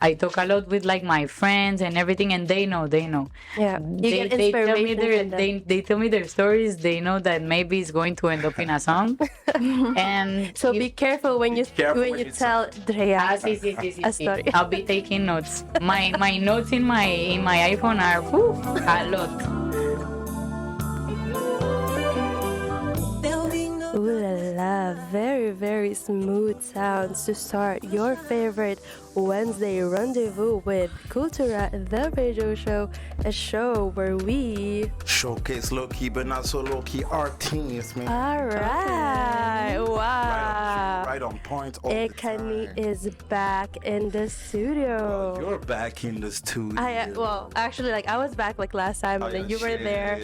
I talk a lot with like my friends and everything, and they know. Yeah, you get They tell me inspiration from them. they tell me their stories. They know that maybe it's going to end up in a song. And So be careful when you tell Drea a sí. story. I'll be taking notes. My notes in my iPhone are a lot. Ooh la la, very, very smooth sounds to start your favorite Wednesday rendezvous with Kultura, the radio show, a show where we showcase low-key, but not so low-key artists, man. All right, wow. Right on point all the Ekani time. is back in the studio. Well, you're back in the studio. Well, actually, like I was back like last time, and then you were there.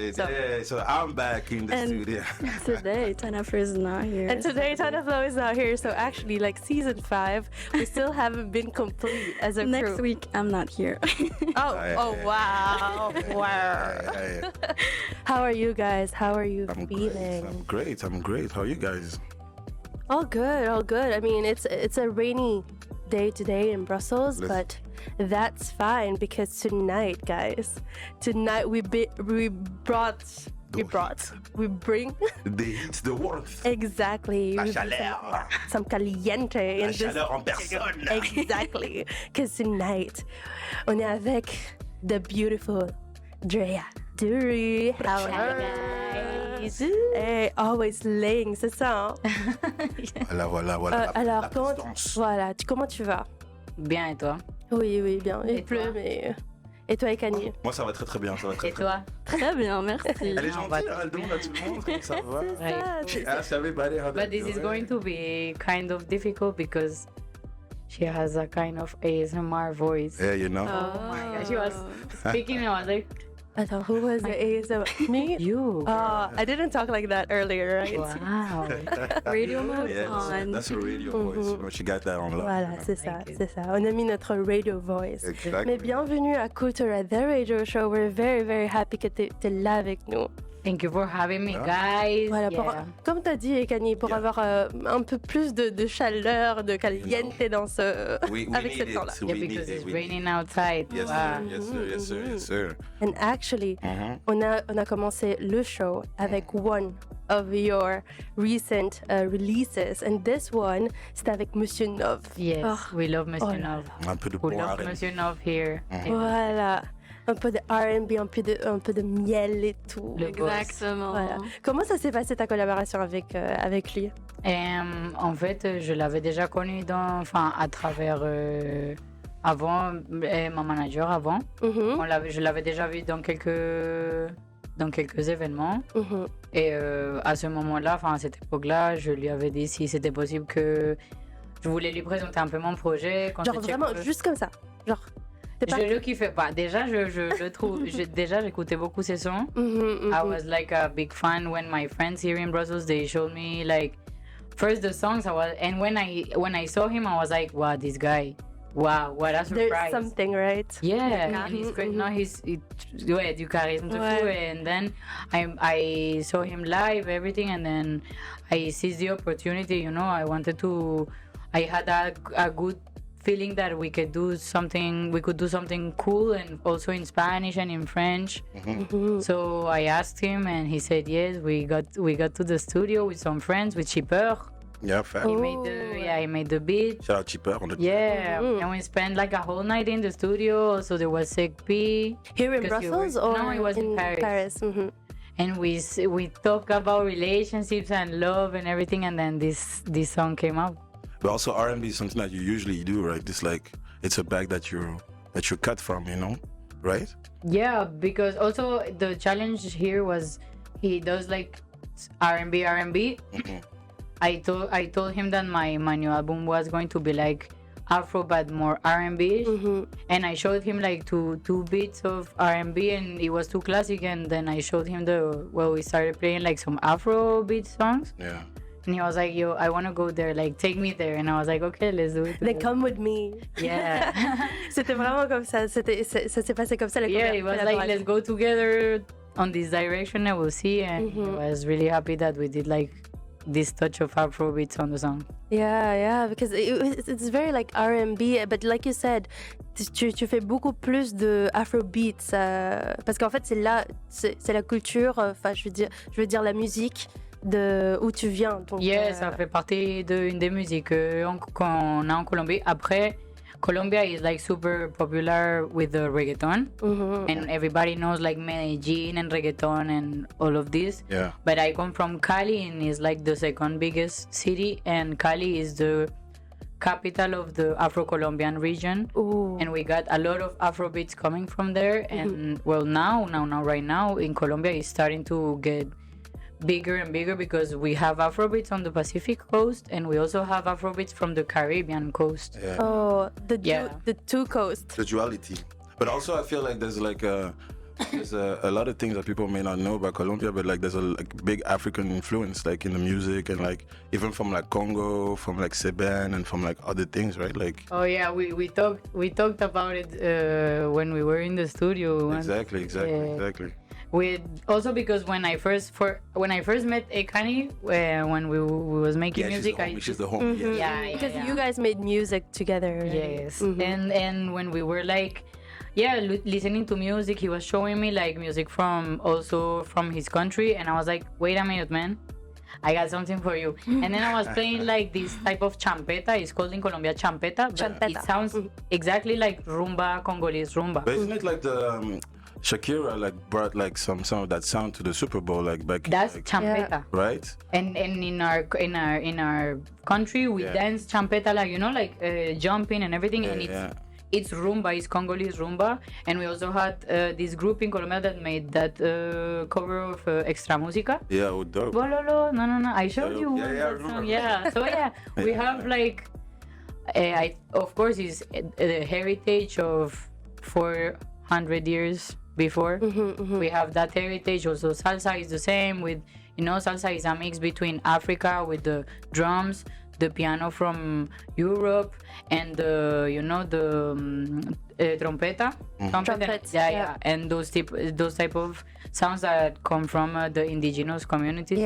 So I'm back in the studio. Today, Tanafra is not here. And today, Tanaflo is not here. So actually, like season 5, we still haven't been complete as a crew. Next week, I'm not here. Oh, wow. Wow. How are you guys? How are you feeling? I'm great. How are you guys? All good, all good. I mean, it's a rainy day today in Brussels, but that's fine because tonight, guys, we bring the warmth. Exactly. La chaleur. Some caliente in La this. chaleur en personne. Exactly. Because tonight, on est avec the beautiful Drea Dury. How are you guys? Hey, always laying, c'est ça? Voilà. Alors, comment tu vas? Bien, et toi? Oui, bien. Il pleut, mais... Et toi, Ekani? Moi, ça va très très bien. Et toi? Très bien, merci. Elle est gentille, elle demande à tout le monde comment ça va. But this is going to be kind of difficult because she has a kind of ASMR voice. Yeah, you know. Oh my gosh, she was speaking and I was like, Attends, who was the ASMR? Me? You. I didn't talk like that earlier, right? Wow. Radio mode on. That's a radio voice. She got that on lock. Voilà, c'est ça. On a mis notre radio voice. Exactly. Mais bienvenue à Kultura, the radio show. We're very, very happy que tu es là avec nous. Thank you for having me, guys. Voilà, comme tu as dit, Ekani, pour avoir un peu plus de chaleur, de caliente dans avec ce temps-là. Yeah, because it's raining outside. Yes, wow. Yes, sir. And actually, on a commencé le show avec one of your recent releases. And this one, c'est avec Monsieur Nov. Yes, we love Monsieur Nov. Un peu de We love Monsieur Nov here. Voilà. Un peu de R&B, un peu de miel et tout. Exactement. Voilà. Comment ça s'est passé ta collaboration avec lui? En fait, je l'avais déjà connu à travers avant ma manager avant. Je l'avais déjà vu dans quelques événements. Et à ce moment-là, à cette époque-là, je lui avais dit si c'était possible que je voulais lui présenter un peu mon projet. Genre vraiment juste comme ça. Genre. Je le kiffais pas. Déjà, je trouve. Déjà, j'écoutais beaucoup ses sons. I was like a big fan when my friends here in Brussels they showed me like first the songs. And when I saw him, I was like, wow, this guy. Wow, what a surprise. There's something, right? Yeah, he's great. No, du charisme de fou. And then I saw him live, everything, and then I seized the opportunity. You know, I had a good feeling that we could do something cool, and also in Spanish and in French. So I asked him, and he said yes. We got to the studio with some friends, with Chipper. Yeah, fair. He made the beat. Shout out Chipper. And we spent like a whole night in the studio. So there was Sek P. Here in Brussels or no, it was in Paris. And we talk about relationships and love and everything, and then this song came out. But also R&B is something that you usually do, right? It's a bag that you're cut from, you know, right? Yeah, because also the challenge here was he does like R&B. I told him that my new album was going to be like Afro but more R&B, and I showed him like two beats of R&B, and it was too classic. And then I showed him we started playing like some Afro beat songs. Yeah. And he was like, yo, I want to go there, like, take me there. And I was like, okay, let's do it. Like, come with me. Yeah. C'était vraiment comme ça. Ça s'est passé comme ça. Yeah, it was like, let's go together on this direction and we'll see. And he was really happy that we did like this touch of Afrobeats on the song. Yeah, because it's very like R&B, but like you said, tu fais beaucoup plus de Afrobeats, parce qu'en fait c'est la culture, enfin je veux dire la musique de où tu viens. Donc, Ça fait partie d'une des musiques qu'on a en Colombie. Après, Colombia is like super popular with the reggaeton, and everybody knows like Medellin and reggaeton and all of this. Yeah. But I come from Cali, and it's like the second biggest city, and Cali is the capital of the Afro-Colombian region. Ooh. And we got a lot of Afrobeats coming from there. And well, right now in Colombia, it's starting to get bigger and bigger because we have Afrobeats on the Pacific coast, and we also have Afrobeats from the Caribbean coast. Yeah. Oh, the two coasts. The duality. But also I feel like there's like there's a lot of things that people may not know about Colombia, but like there's a like, big African influence like in the music, and like even from like Congo, from like Seben, and from like other things, right? Like We talked about it when we were in the studio. exactly. With also because when I first met Ekani, when we was making music, she's the home. Because you guys made music together. Right? Yes, and when we were like, listening to music, he was showing me like music from his country, and I was like, wait a minute, man, I got something for you. And then I was playing like this type of champeta. It's called in Colombia champeta, but it sounds exactly like rumba, Congolese rumba. But isn't it like the Shakira like brought like some of that sound to the Super Bowl like back? That's like, champeta, right? And in our country we dance champeta, like like jumping and everything, and it's rumba, it's Congolese rumba. And we also had this group in Colombia that made that cover of Extra Música. Yeah, oh, dope. Bololo, no, I showed you I remember. So we have like of course it's the heritage of 400 years before. We have that heritage. Also salsa is the same with, salsa is a mix between Africa with the drums, the piano from Europe, and the trompeta. Trumpets, and those type of sounds that come from the indigenous communities.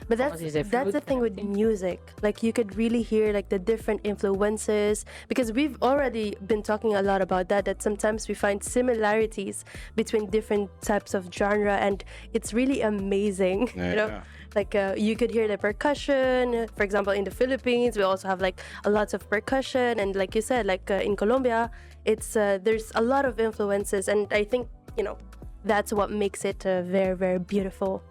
But that's the thing with music. Like you could really hear like the different influences, because we've already been talking a lot about that sometimes we find similarities between different types of genre, and it's really amazing. Like you could hear the percussion. For example, in the Philippines, we also have like a lot of percussion, and like you said, like in Colombia, it's there's a lot of influences, and I think that's what makes it very, very beautiful.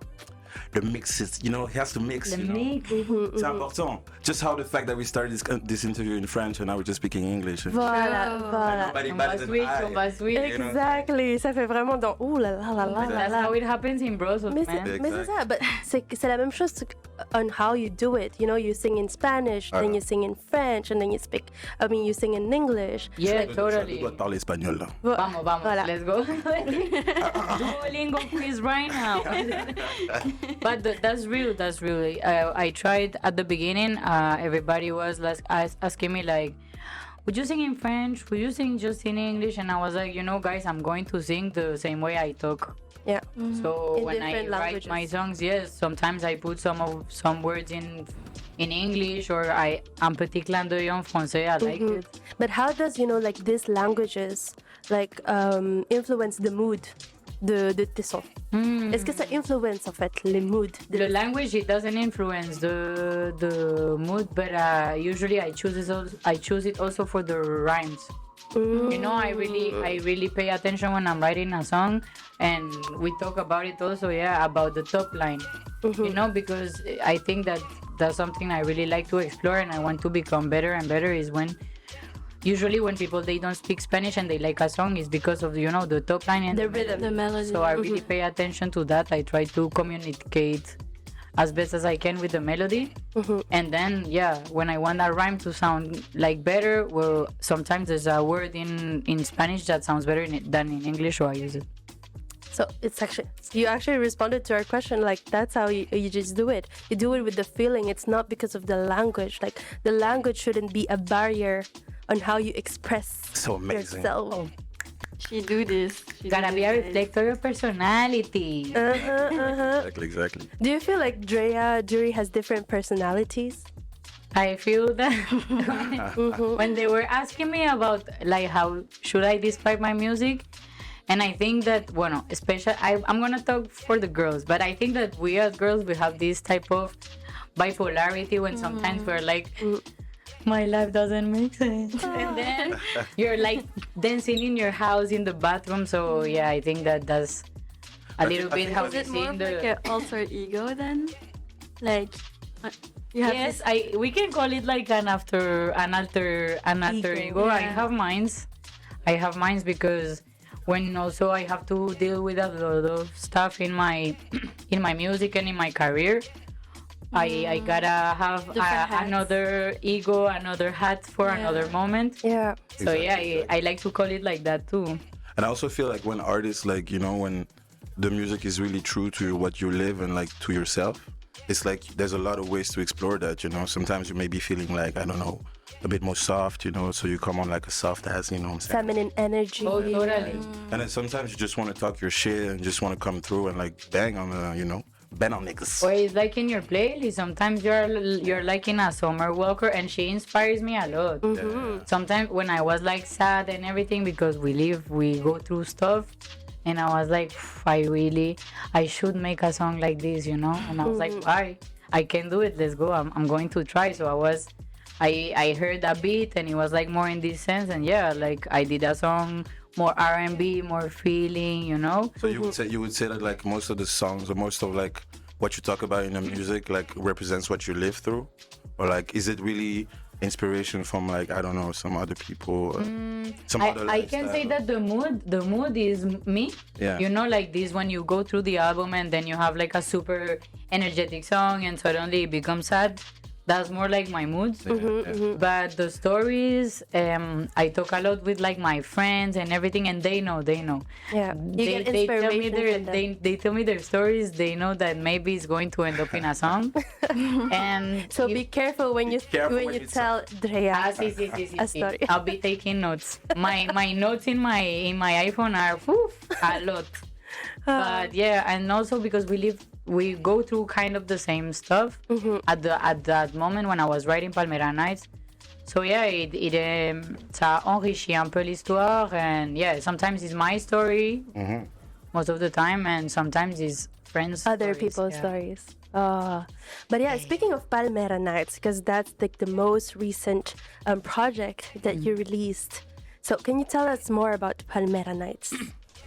The mixes, it has to mix. Mix. It's important. Just how the fact that we started this interview in French and now we're just speaking English. Voilà. On va switch. Exactly. Ça fait vraiment dans ouh là là. That's how it happens in Brussels, Mais man. c'est ça. But c'est la même chose on how you do it. You sing in Spanish, then you sing in French, and then you sing in English. Yeah, totally. Tu dois parler espagnol là. Vamos, Voilà. let's go. Duolingo quiz right now. But that's real. I tried at the beginning. Everybody was like asking me like, would you sing in French? Would you sing just in English? And I was like, guys, I'm going to sing the same way I talk. Yeah. So In when I different write languages. my songs, yes, sometimes I put some words in English, or un petit clin d'œil en français. I like it. But how does like these languages like influence the mood de tes sons? Est-ce que ça influence en fait les moods? The language, it doesn't influence the mood, but usually I choose it also for the rhymes. I really pay attention when I'm writing a song, and we talk about it also, about the top line. Because I think that's something I really like to explore, and I want to become better and better, is when usually when people they don't speak Spanish and they like a song is because of the top line and The rhythm, the melody. So I really pay attention to that. I try to communicate as best as I can with the melody. And then when I want a rhyme to sound like better, well, sometimes there's a word in Spanish that sounds better than in English, so I use it. So you actually responded to our question, like that's how you just do it. You do it with the feeling. It's not because of the language. Like the language shouldn't be a barrier on how you express So amazing. yourself. She do this. She Gotta do be a this. reflector of personality. Exactly. Do you feel like Drea Dury has different personalities? I feel that when they were asking me about like how should I describe my music, and I think that bueno, especially I'm gonna talk for the girls, but I think that we as girls we have this type of bipolarity when sometimes we're like my life doesn't make sense and then you're like dancing in your house in the bathroom. So yeah, I think that that's a little bit how Is we it see more in of the like an alter ego then? Like, you have yes, we can call it like an alter ego. I Yeah. have minds because when also I have to deal with a lot of stuff in my music and in my career. I gotta have Different hats. another ego, another hat for another moment. Yeah. So yeah, I like to call it like that too. And I also feel like when artists, like, you know, when the music is really true to what you live and like to yourself, it's like there's a lot of ways to explore that, you know. Sometimes you may be feeling like, I don't know, a bit more soft, you know, so you come on like a soft ass, you know what I'm saying? Feminine energy. Oh, totally. And then sometimes you just want to talk your shit and just want to come through and like bang on the, you know, bang on niggas. Or it's like in your playlist. Sometimes you're like in a Summer Walker, and she inspires me a lot. Sometimes when I was like sad and everything because we go through stuff, and I was like, I should make a song like this, you know. And I was like, why? I can do it. Let's go. I'm going to try. So I heard a beat, and it was like more in this sense, and yeah, like I did a song more R&B, more feeling, you know. So you would say that like most of the songs or most of like what you talk about in the music like represents what you live through, or like is it really inspiration from like I don't know some other people, or some other I can say that the mood is me. Yeah. You know, like this when you go through the album and then you have like a super energetic song and suddenly it becomes sad. That's more like my moods. But the stories, I talk a lot with like my friends and everything, and they know. Yeah. You get They tell me inspiration from them. they tell me their stories. They know that maybe it's going to end up in a song. And So be careful when you careful when when you you tell Drea sí. a story. I'll be taking notes. My notes in my iPhone are a lot. But yeah, and also because we go through kind of the same stuff at that moment when I was writing Palmera Nights. So yeah, ça enrichit un peu l'histoire, and yeah, sometimes it's my story most of the time, and sometimes it's friends' Other stories, people's yeah. stories. But yeah, speaking of Palmera Nights, because that's like the most recent project that you released. So can you tell us more about Palmera Nights?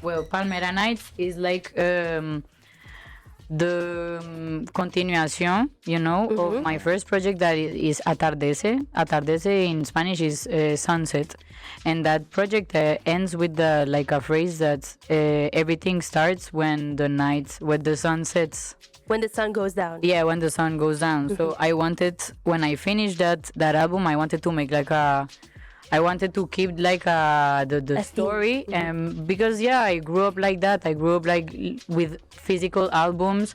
Well, Palmera Nights is like the continuation, you know, of my first project that is Atardece. Atardece in Spanish is sunset, and that project ends with like a phrase that everything starts when the sun sets. When the sun goes down. Yeah, when the sun goes down. So I wanted, when I finished that album, I wanted to make like I wanted to keep like the story, because yeah, I grew up like that. I grew up like with physical albums,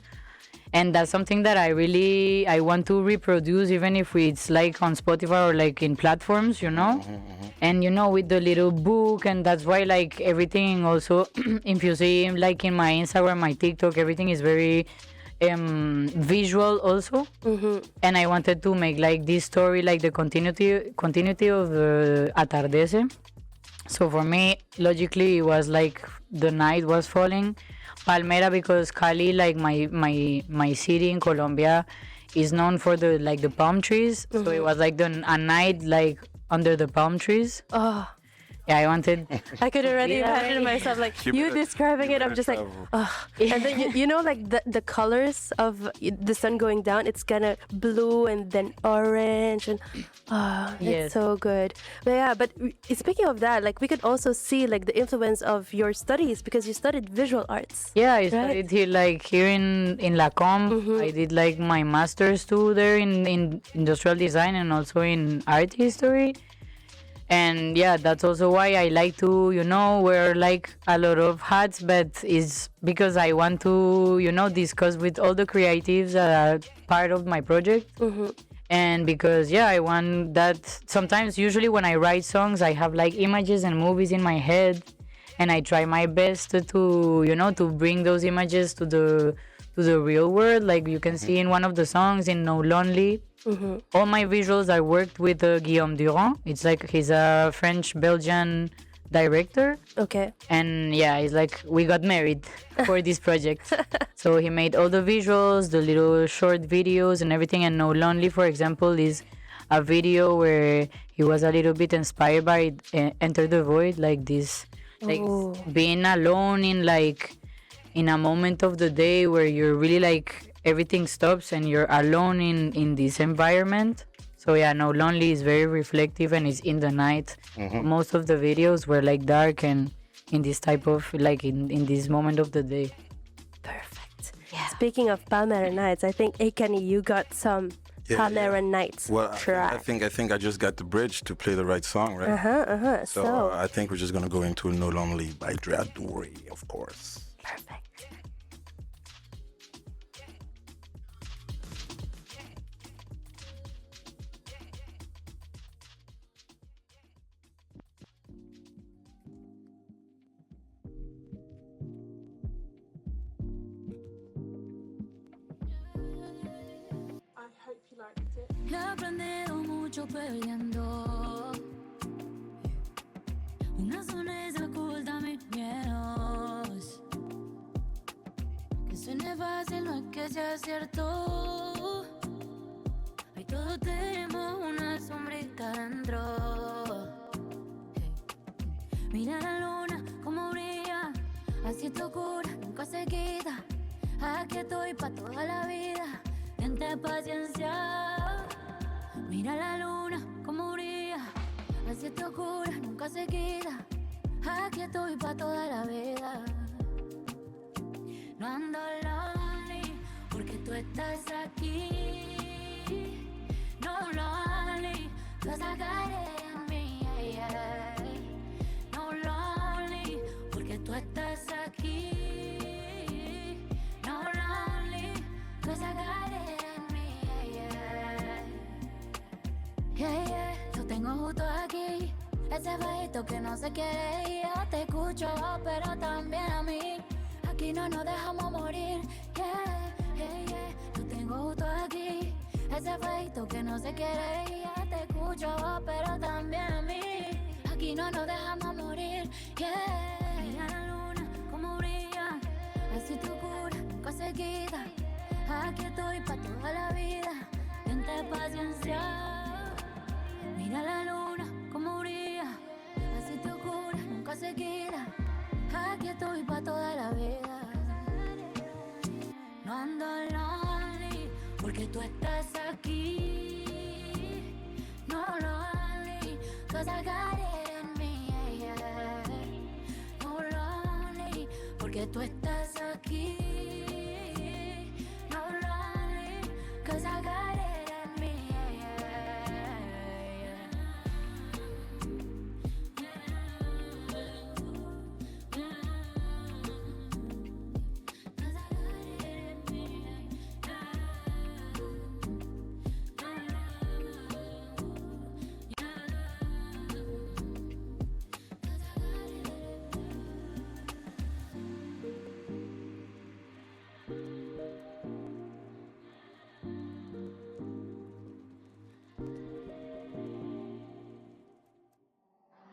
and that's something that I want to reproduce, even if it's like on Spotify or like in platforms, you know. And you know, with the little book, and that's why like everything also, if you see like in my Instagram, my TikTok, everything is very visual also. And I wanted to make like this story like the continuity of the Atardece. So for me, logically, it was like the night was falling. Palmera, because Cali, like my city in Colombia, is known for the palm trees. So it was like a night like under the palm trees. Oh, Yeah, I wanted. I could already Yeah. imagine myself like You you better- describing you it. I'm better just like, travel. and then you know like the colors of the sun going down. It's gonna blue and then orange and Yes. it's so good. But yeah, but speaking of that, like we could also see like the influence of your studies because you studied visual arts. Yeah, I studied here in La Com. I did like my master's too there in industrial design and also in art history. And yeah, that's also why I like to, you know, wear like a lot of hats, but it's because I want to, you know, discuss with all the creatives that are part of my project. And because, yeah, I want that. Sometimes, usually when I write songs, I have like images and movies in my head. and I try my best to you know, to bring those images to the real world. Like you can see in one of the songs in No Lonely, all my visuals I worked with Guillaume Durand. It's like he's a French Belgian director. Okay. And yeah, it's like we got married for this project. So he made all the visuals, the little short videos and everything. And No Lonely, for example, is a video where he was a little bit inspired by Enter the Void, like this, like being alone in like in a moment of the day where you're really like everything stops and you're alone in this environment. So yeah, No Lonely is very reflective and it's in the night. Most of the videos were like dark and in this type of like in this moment of the day. Perfect. Yeah. Speaking of Palmera Nights, I think Akani, you got some Palmera Nights track. I think I just got the bridge to play the right song, right? So I think we're just gonna go into No Lonely by Drea Dury, of course. Perfect. He aprendido mucho perdiendo. Una sonrisa oculta mis miedos. Que suene fácil no es que sea cierto. Hoy todos tenemos una sombrita dentro. Mira la luna como brilla. Así te oscura, nunca se quita. Aquí estoy pa' toda la vida. Tente paciencia. Mira la luna como brilla. Así te oscura, nunca se quita. Aquí estoy pa' toda la vida. No ando lonely porque tú estás aquí. No lonely, 'cause I got it in me, yeah. No lonely porque tú estás aquí. No lonely, 'cause I got it in me, yeah. Yeah, yeah, yo tengo justo aquí ese bajito que no se quiere ir. Yo te escucho, pero también a mí. Aquí no nos dejamos morir, yeah, yeah, yeah. Yo tengo justo aquí ese bajito que no se quiere ir. Yo te escucho, pero también a mí. Aquí no nos dejamos morir, yeah. Mira la luna como brilla, así te oscura, nunca se quita. Aquí estoy pa' toda la vida, tente paciencia. Mira la luna como brilla, así te oscura, nunca se quita. Aquí estoy pa' toda la vida. No ando lonely porque tú estás aquí. No lonely, 'cause I got it in me, yeah. No lonely porque tú estás aquí. No lonely, 'cause I got it in me, yeah.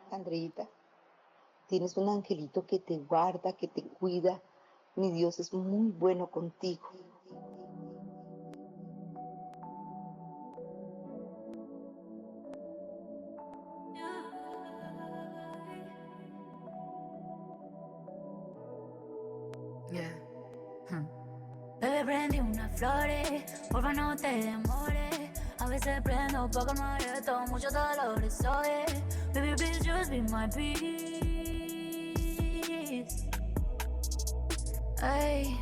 Andreita, tienes un angelito que te guarda, que te cuida. Mi Dios es muy bueno contigo. Bebé, prendí unas flores, porfa no te demores. A veces prendo pa' calmar esto, muchos dolores, oye. Baby, please just be my peace. Ay,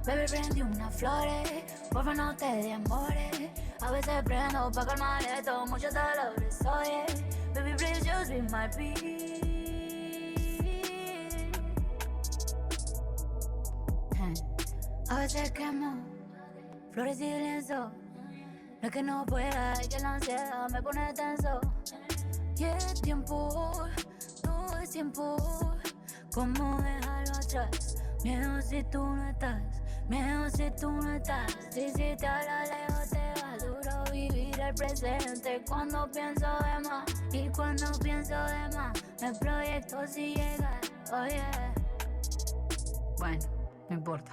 Baby, prendí unas flores, porfa no te demores. A veces prendo pa' calmar esto, muchos dolores, oye. Baby, please just be my peace. A veces quemo flores y lienzo. No es que no pueda, es que la ansiedad me pone tenso. Y es tiempo, todo es tiempo. ¿Cómo dejarlo atrás? Miedo si tú no estás, miedo si tú no estás. Si te habla lejos te va duro vivir el presente. Cuando pienso de más y cuando pienso de más, me proyecto si llegar, oh yeah. Bueno, no importa.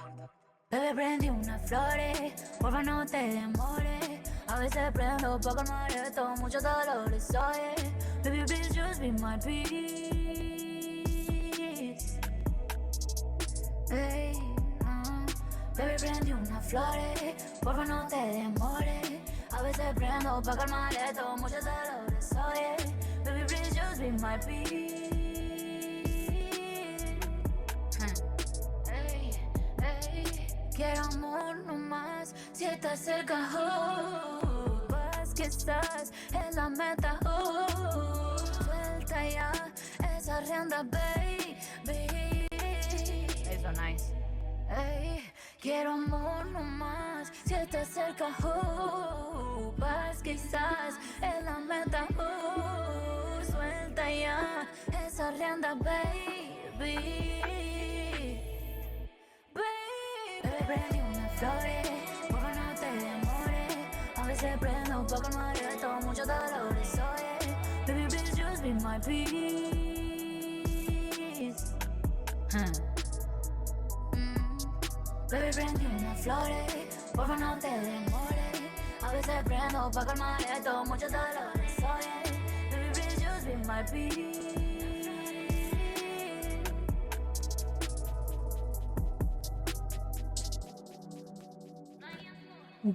Bebé, prendí unas flores, porfa no te demores. A veces prendo pa' calmar esto, muchos dolores, oye. Baby, please just be my peace. Hey, Baby, prendí unas flores, porfa no te demores. A veces prendo pa' calmar esto, muchos dolores, oye. Baby, please just be my peace. Quiero amor no más, si estás cerca, vas que estás en la meta, suelta ya esa rienda, baby. Eso, nice. Ey, quiero amor no más, si estás cerca, vas que estás en la meta, suelta ya esa rienda, baby. Prendí unas flores, porfa no te demores. A veces prendo pa' calmar esto, muchos dolores, oye. Baby, please just be my peace. Baby, prendí unas flores, porfa no te demores. A veces prendo pa' calmar esto, muchos dolores, oye. Baby, please just be my peace.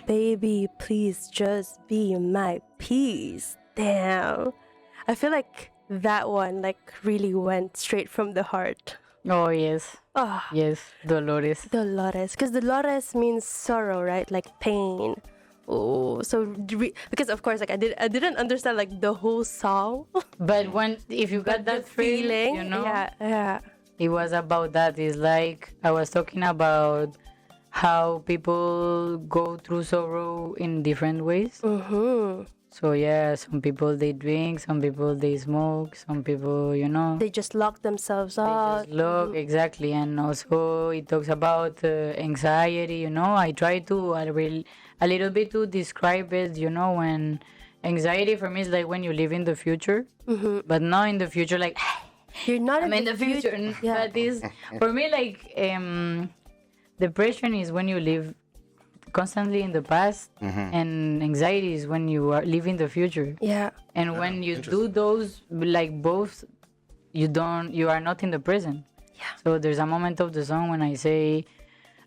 Baby, please just be my peace. Damn. I feel like that one like really went straight from the heart. Oh, yes. Oh, Yes, Dolores. Dolores. Because Dolores means sorrow, right? Like pain. Oh, so because of course, like I didn't understand like the whole song. But if you got that feeling, you know, yeah. it was about that. It's like I was talking about how people go through sorrow in different ways. Mm-hmm. So yeah, some people they drink, some people they smoke, some people, you know, They just lock themselves they out. just look exactly. And also it talks about anxiety. You know, I try to a little bit to describe it. You know, when anxiety for me is like when you live in the future, but not in the future like You're not I'm in the future. Yeah. But this for me like depression is when you live constantly in the past, and anxiety is when you are living the future. Yeah. And when you do those like both, you are not in the present. Yeah. So there's a moment of the song when I say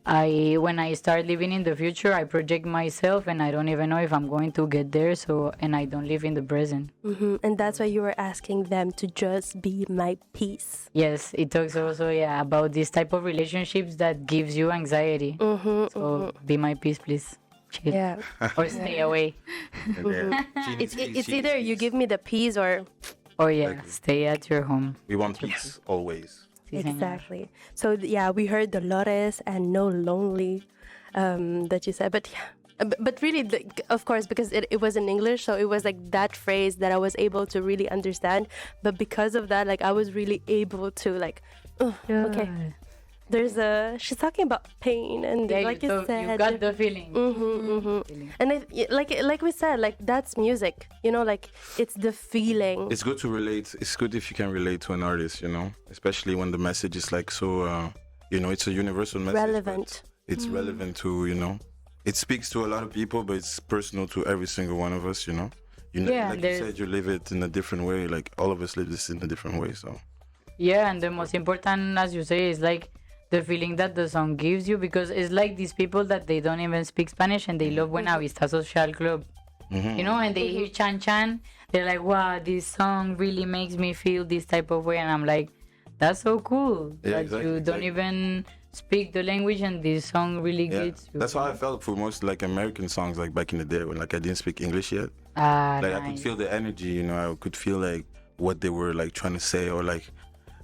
when I start living in the future, I project myself and I don't even know if I'm going to get there. So, and I don't live in the present. And that's why you were asking them to just be my peace. Yes, it talks also about this type of relationships that gives you anxiety. So be my peace, please. Chill. Yeah. Or stay away. It's either you give me the peace or Or stay at your home. We want peace always. Sí, señor. exactly. So yeah, we heard Dolores and No Lonely that you said, but yeah. But really, of course, because it was in English, so it was like that phrase that I was able to really understand. But because of that, like I was really able to like, okay. She's talking about pain and like you said, you got the feeling. and like we said, like that's music, you know, like it's the feeling. It's good to relate. It's good if you can relate to an artist, you know, especially when the message is like so, you know, it's a universal message. Relevant. It's relevant to, you know, it speaks to a lot of people, but it's personal to every single one of us, you know. Like you said, you live it in a different way. Like all of us live this in a different way, so. Yeah, and the most important, as you say, is like the feeling that the song gives you, because it's like these people that they don't even speak Spanish and they love Buena Vista Social Club. You know, and they hear Chan Chan, they're like, wow, this song really makes me feel this type of way. And I'm like, that's so cool that you don't even speak the language and this song really gets you. That's how I felt for most like American songs, like back in the day when like I didn't speak English yet. Like I could feel the energy, you know, I could feel like what they were like trying to say, or like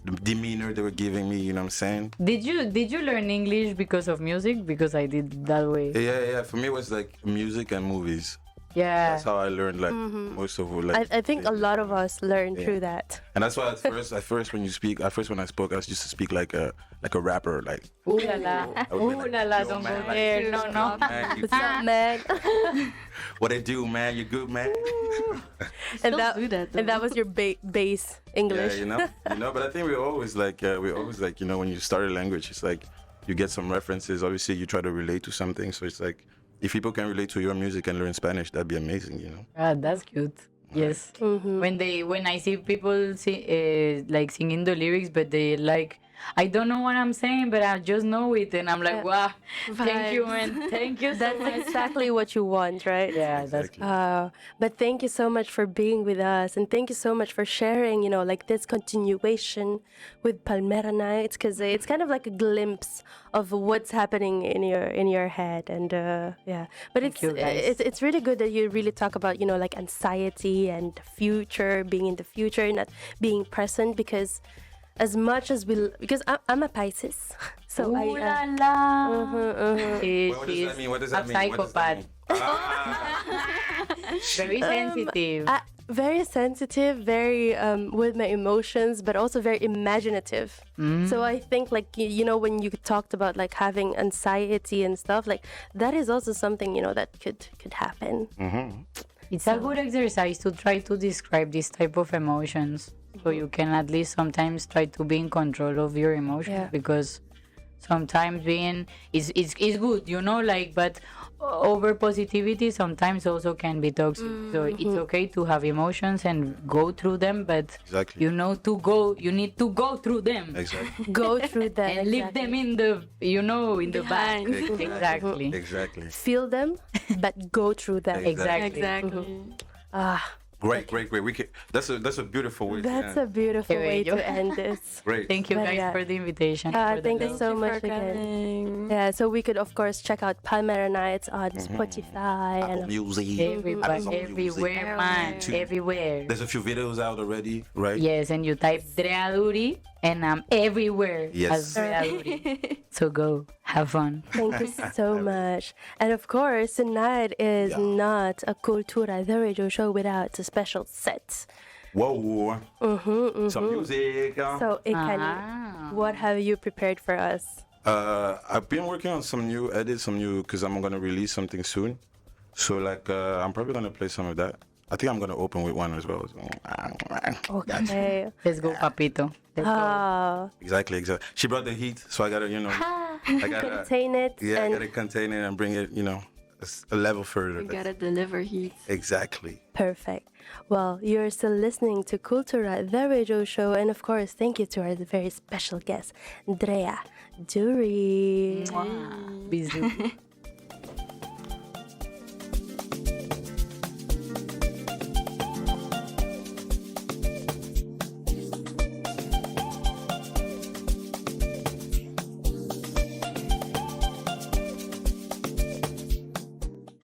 the demeanor they were giving me, you know what I'm saying? Did you learn English because of music? Because I did that way. Yeah. For me, it was like music and movies. Yeah. That's how I learned like most of like. I think a lot of us learn Yeah. through that. And that's why at first when I spoke, I used to speak like a rapper, like. Ooh la la. I would be Ooh like, la la, "Yo, don't man, go like, there. No, no. Man, you What's up, man? what it do, man? You good, man? and do that, and that was your bass English. Yeah, but I think we always like, when you start a language, it's like you get some references. Obviously, you try to relate to something. So it's like if people can relate to your music and learn Spanish, that'd be amazing, you know. That's cute. Yes. When I see people like singing the lyrics, but they like, I don't know what I'm saying, but I just know it, and I'm like, wow, thank you, man, thank you so That's much. exactly what you want, right? Yeah, that's Exactly. But thank you so much for being with us, and thank you so much for sharing, like this continuation with Palmera Nights, because it's kind of like a glimpse of what's happening in your head, and yeah. But Thank you, guys. it's really good that you really talk about like anxiety and the future, being in the future, not being present, because as much as because I'm a Pisces, so Ooh I. la la. What does that mean? What does that a mean? What does that psychopath. mean? Very sensitive. Very sensitive, very with my emotions, but also very imaginative. So I think like when you talked about like having anxiety and stuff, like that is also something that could happen. It's a good exercise to try to describe this type of emotions, so you can at least sometimes try to be in control of your emotions. Yeah. Because sometimes being is good, like, but over positivity sometimes also can be toxic. So it's okay to have emotions and go through them, but Exactly. you need to go through them. Exactly. Go through that And leave them in the in the back. Behind. Exactly. Exactly. feel them, but go through them. Exactly. Exactly. Great. We can, that's a beautiful way. That's to a end. beautiful Qué way bello. to end this. Great. Thank you But guys yeah. for the invitation. for the Thank you love. so Thank much you for again. coming. Yeah, so we could of course check out Palmera Nights on Spotify Apple and Music. Everybody, Apple Music. everywhere, man, YouTube. everywhere. There's a few videos out already, right? Yes, and you type Drea Dury, and I'm everywhere Yes. as Drea Dury. So go, have fun. thank you so much. And of course, tonight is not a Kultura the radio show without a special set. Whoa. Some music. So what have you prepared for us? I've been working on some new edits, because I'm gonna release something soon. So like, I'm probably gonna play some of that. I think I'm gonna open with one as well. Okay. Let's go, papito. Let's go. Exactly. She brought the heat, so I gotta, I gotta Contain it. Yeah, I and gotta contain it and bring it, a level further. You gotta deliver heat. Exactly. Perfect. Well, you're still listening to Kultura, the radio show, and of course, thank you to our very special guest, Drea Dury. Bisous.